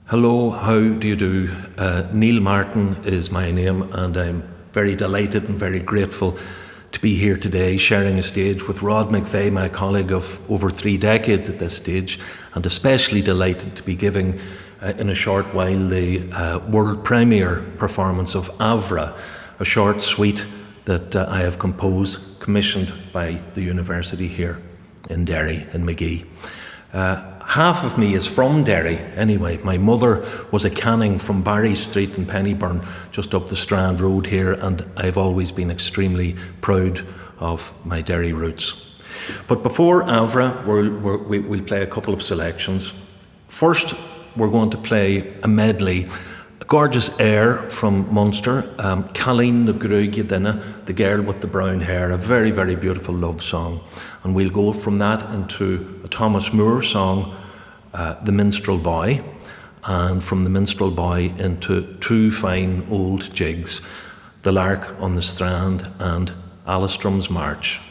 Hello, how do you do? Neil Martin is my name, and I'm very delighted and very grateful to be here today sharing a stage with Rod McVeigh, my colleague of over 3 decades at this stage, and especially delighted to be giving in a short while the world premiere performance of Avra, a short suite that I have composed, commissioned by the university here in Derry, in Magee. Half of me is from Derry anyway. My mother was a canning from Barry Street in Pennyburn, just up the Strand Road here, and I've always been extremely proud of my Derry roots. But before Avra, we'll play a couple of selections. First, we're going to play a medley, a gorgeous air from Munster, Colleen na Gruige Dinna, the girl with the brown hair, a very, very beautiful love song. And we'll go from that into a Thomas Moore song, The Minstrel Boy, and from The Minstrel Boy into two fine old jigs, The Lark on the Strand and Alistrum's March.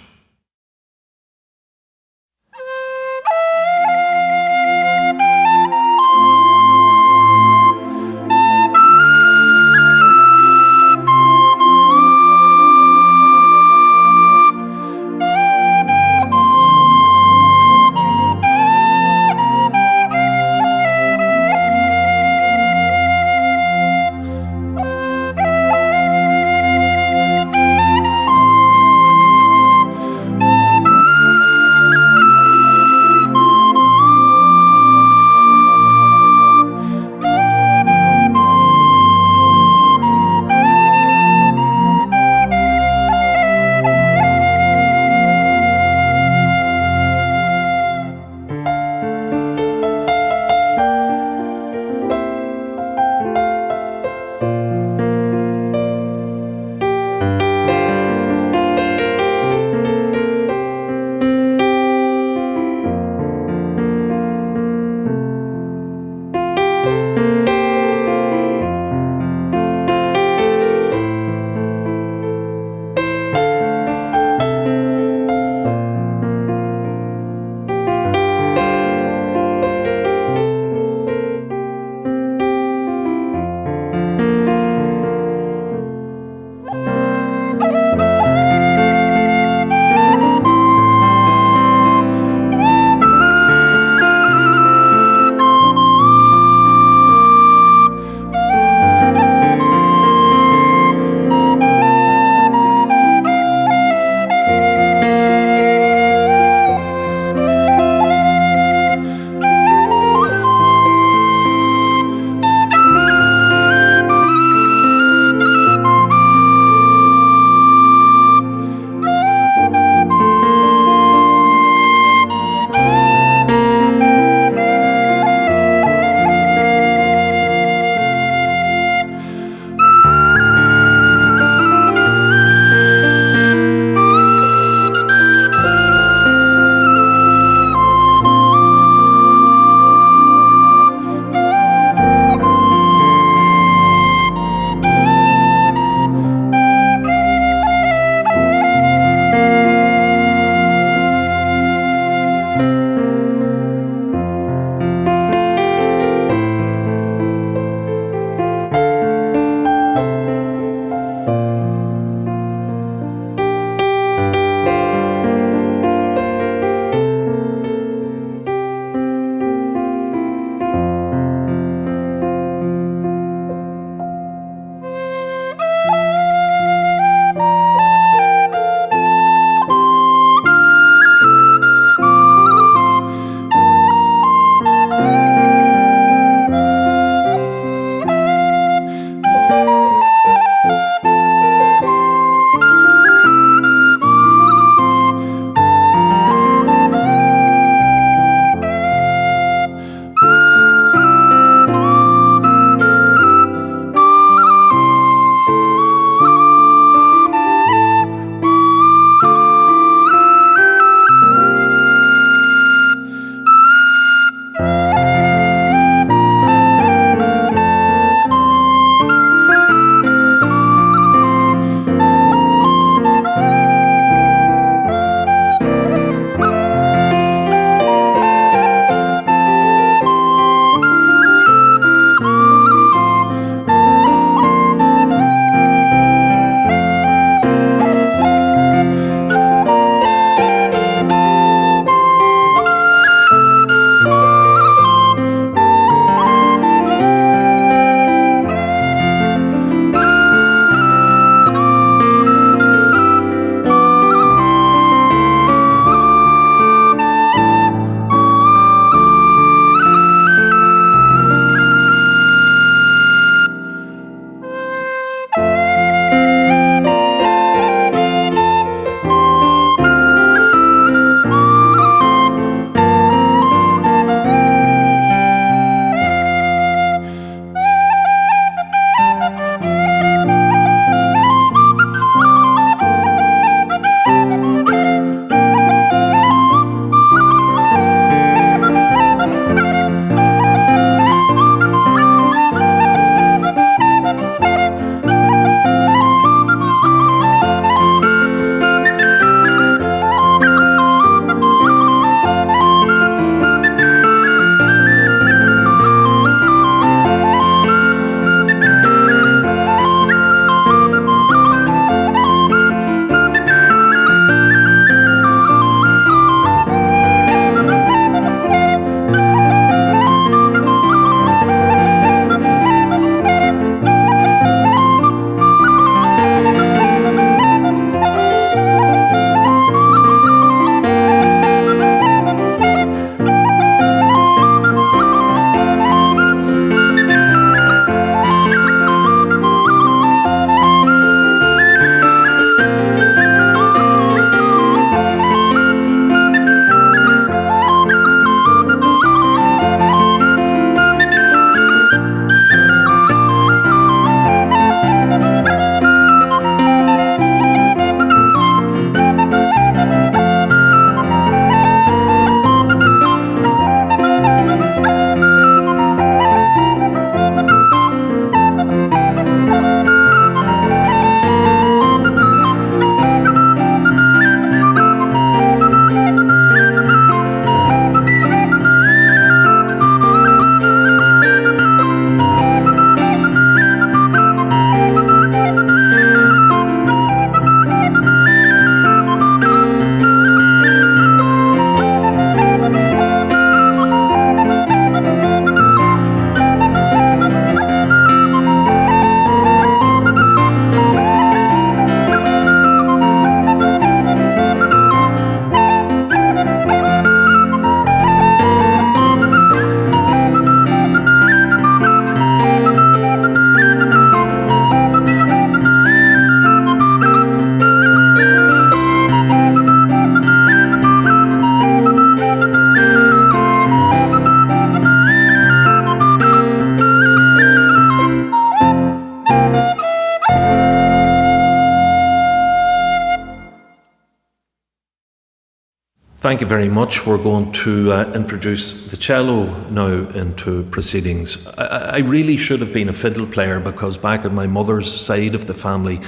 thank you very much. We're going to introduce the cello now into proceedings. I really should have been a fiddle player, because back on my mother's side of the family,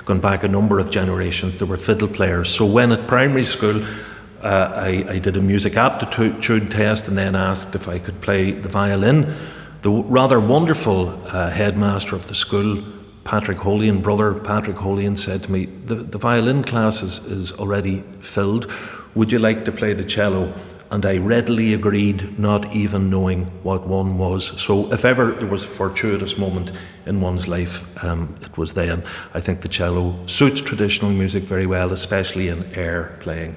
going back a number of generations, there were fiddle players. So when at primary school, I did a music aptitude test and then asked if I could play the violin. The rather wonderful headmaster of the school, Patrick Holian, brother Patrick Holian, said to me, the violin class is already filled. Would you like to play the cello? And I readily agreed, not even knowing what one was. So if ever there was a fortuitous moment in one's life, it was then. I think the cello suits traditional music very well, especially in air playing.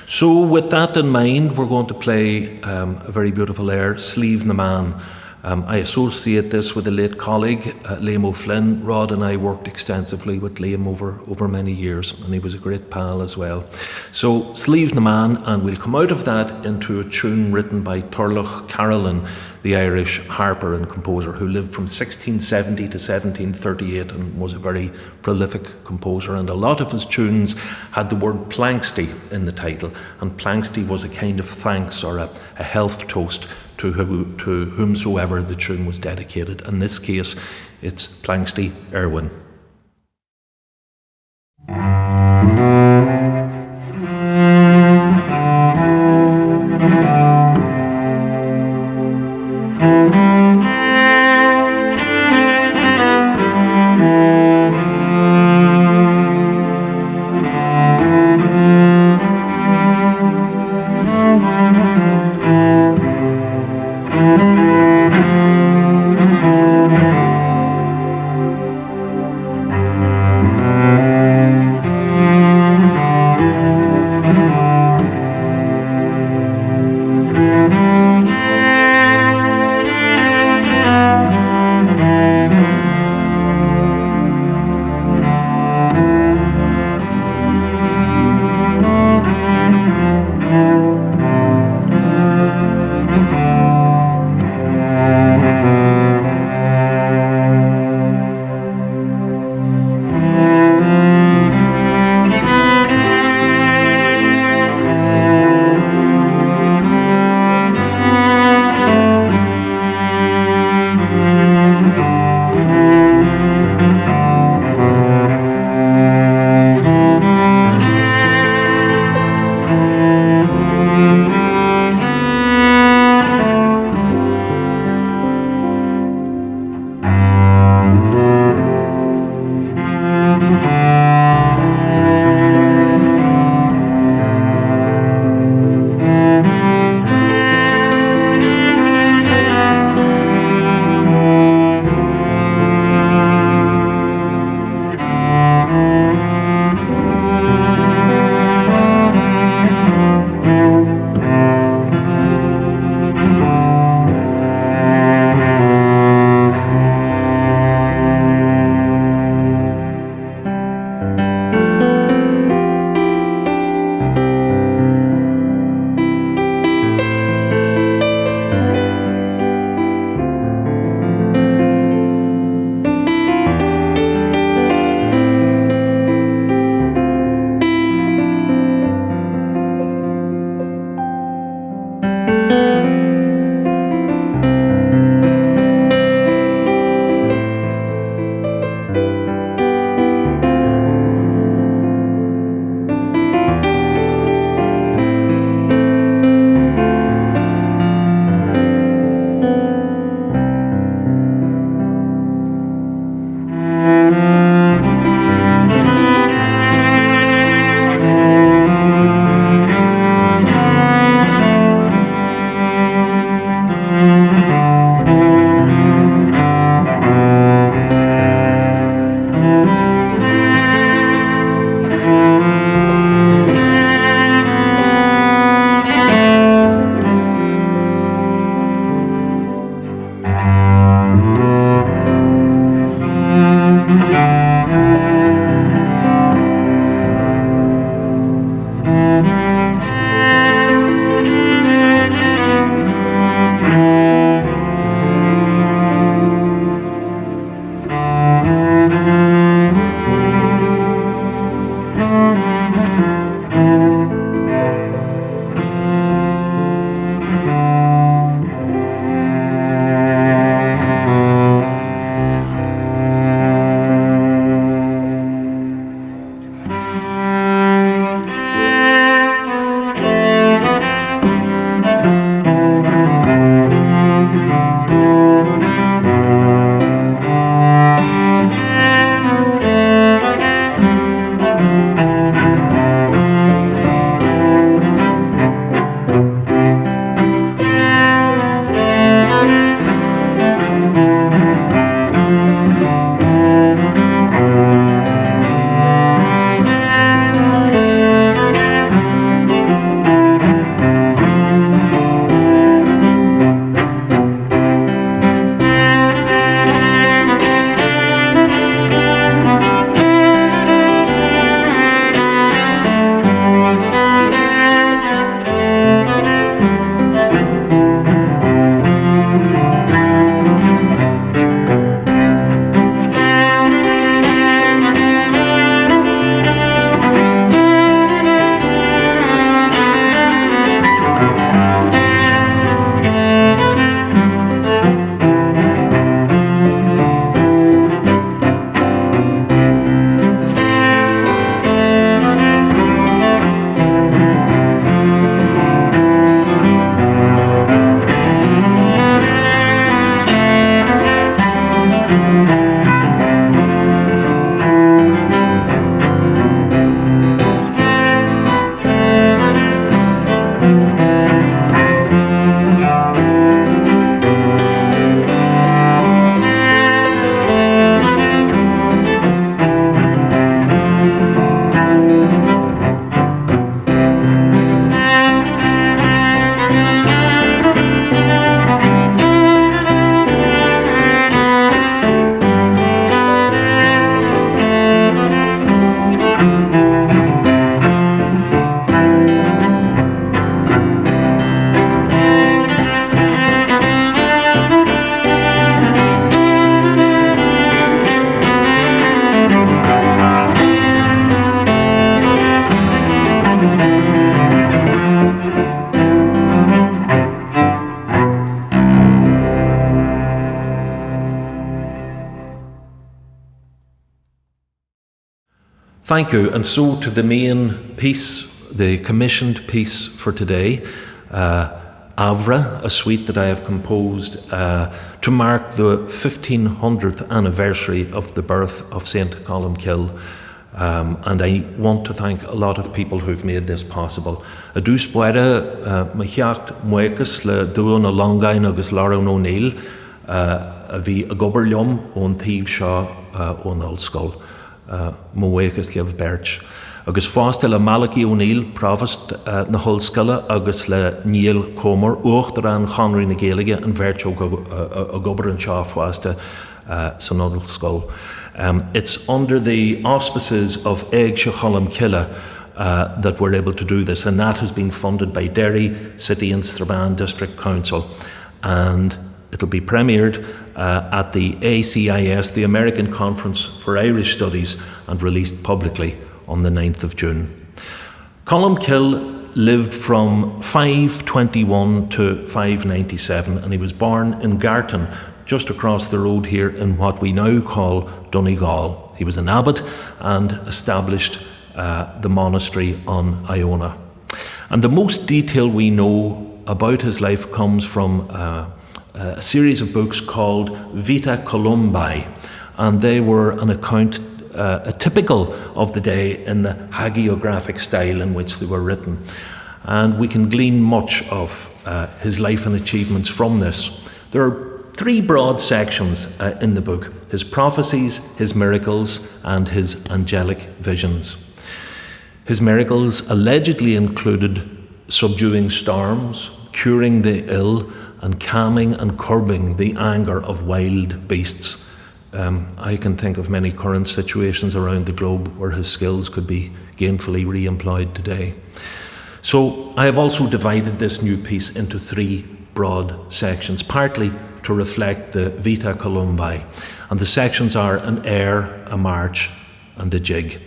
So with that in mind, we're going to play a very beautiful air, Slieve na Man. I associate this with a late colleague, Liam O'Flynn. Rod and I worked extensively with Liam over many years, and he was a great pal as well. So, Slieve na Man, and we'll come out of that into a tune written by Turlough Carolan, the Irish harper and composer who lived from 1670 to 1738 and was a very prolific composer. And a lot of his tunes had the word Planxty in the title, and Planxty was a kind of thanks or a health toast to whomsoever the tune was dedicated. In this case, it's Planxty Erwin. Thank you. And so to the main piece, the commissioned piece for today, Avra, a suite that I have composed to mark the 1500th anniversary of the birth of St. Columcille. And I want to thank a lot of people who've made this possible. A dús buire machiacht muecas le duan a longain agus Lauren O'Neill a bhí a goberliom ón tíb seo ón Ulscoil muecas lev Birch. Agus fástal a Malachi O'Neill provost na Hulscoile agus le Neil Comer ucht an Chanry na Gaeilge an Birch a gober an seo fásta san Ulscoil. It's under the auspices of Eag Columcille that we're able to do this, and that has been funded by Derry City and Strabane District Council, and it'll be premiered at the ACIS, the American Conference for Irish Studies, and released publicly on the 9th of June. Columcille lived from 521 to 597, and he was born in Garton, just across the road here in what we now call Donegal. He was an abbot and established the monastery on Iona. And the most detail we know about his life comes from a series of books called Vita Columbae, and they were an account typical of the day in the hagiographic style in which they were written. And we can glean much of his life and achievements from this. There are three broad sections in the book: his prophecies, his miracles, and his angelic visions. His miracles allegedly included subduing storms, curing the ill, and calming and curbing the anger of wild beasts. I can think of many current situations around the globe where his skills could be gainfully re-employed today. So I have also divided this new piece into three broad sections, partly to reflect the Vita Columbae. And the sections are an air, a march, and a jig.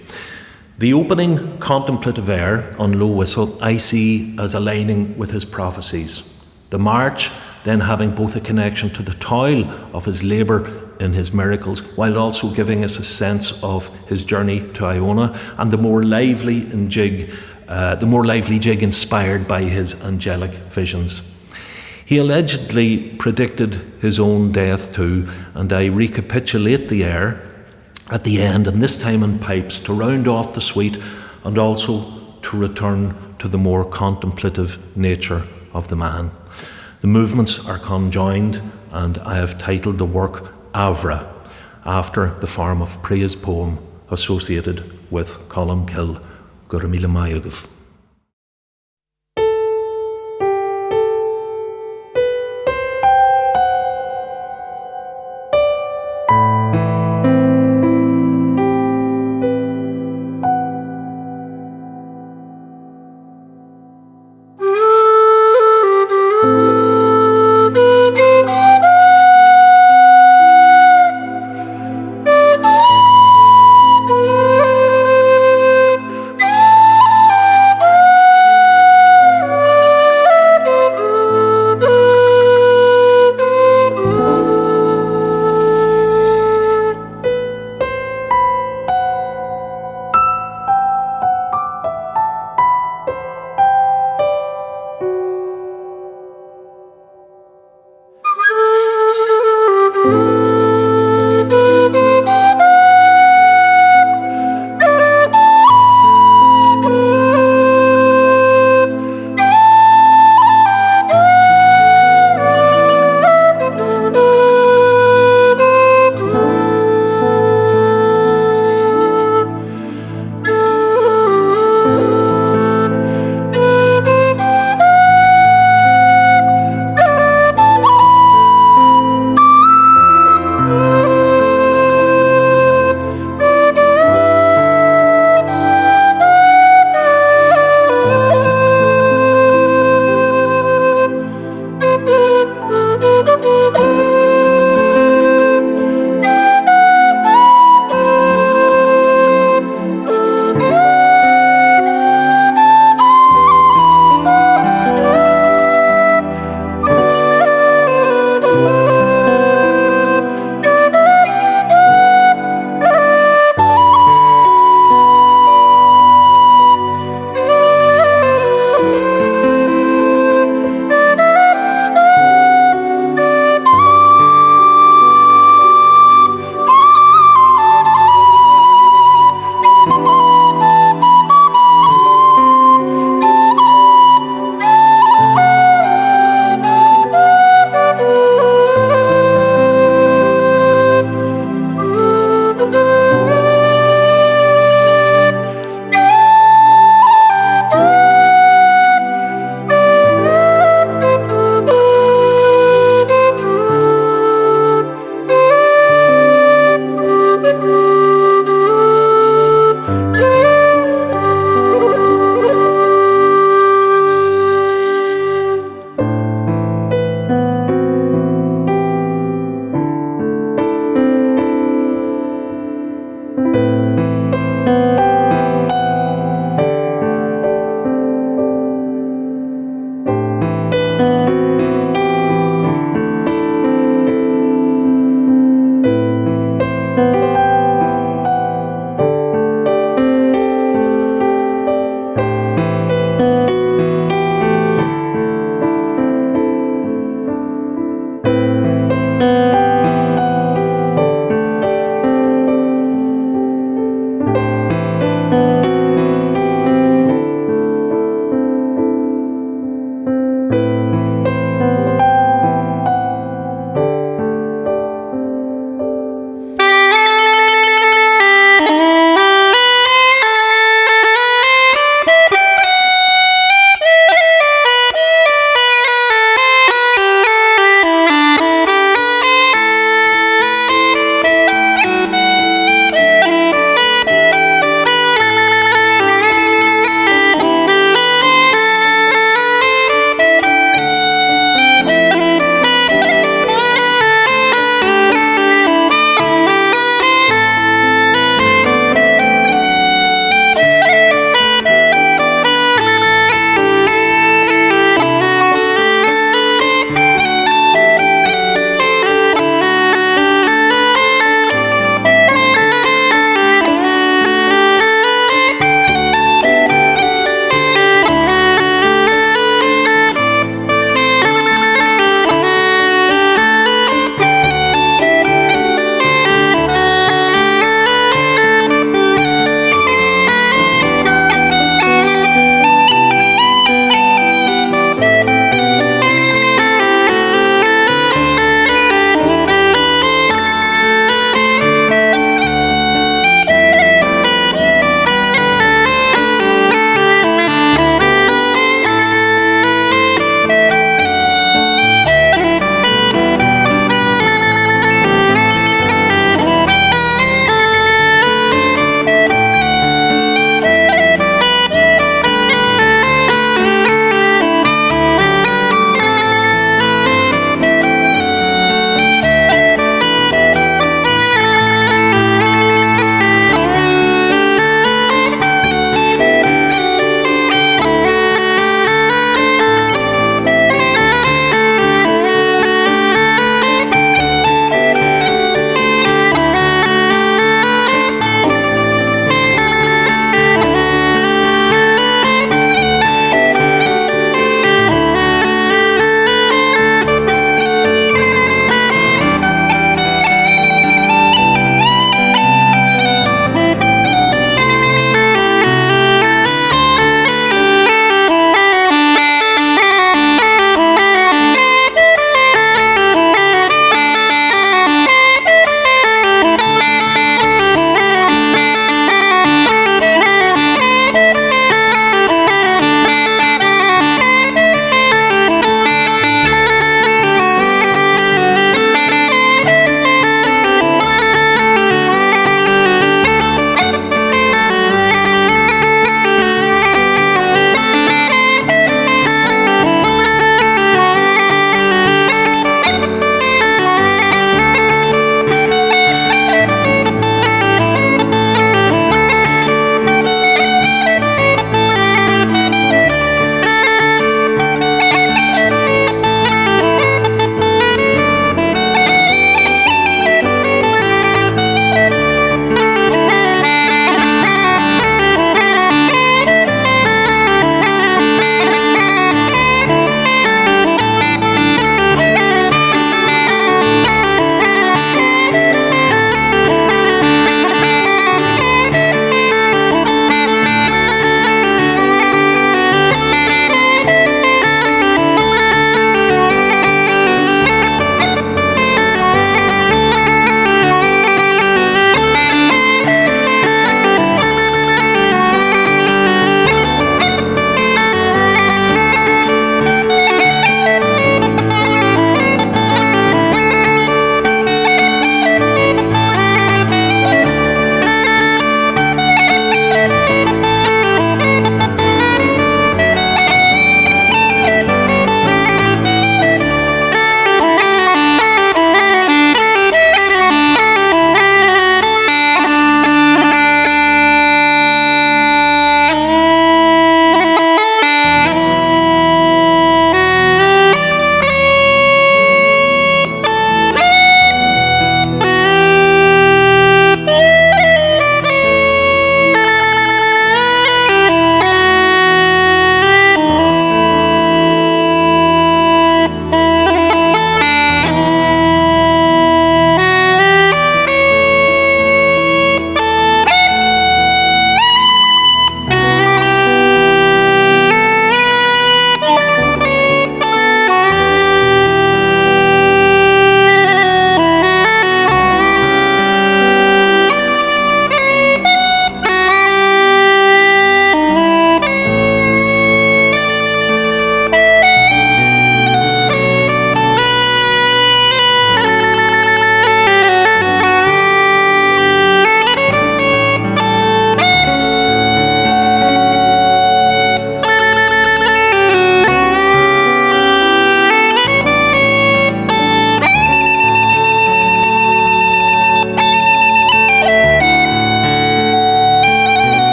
The opening contemplative air on low whistle I see as aligning with his prophecies. The march then having both a connection to the toil of his labour in his miracles, while also giving us a sense of his journey to Iona, and the more lively jig inspired by his angelic visions. He allegedly predicted his own death too, and I recapitulate the air at the end, and this time in pipes, to round off the suite and also to return to the more contemplative nature of the man. The movements are conjoined, and I have titled the work Avra, after the form of praise poem associated with Columcille. Gurmila Mayagov.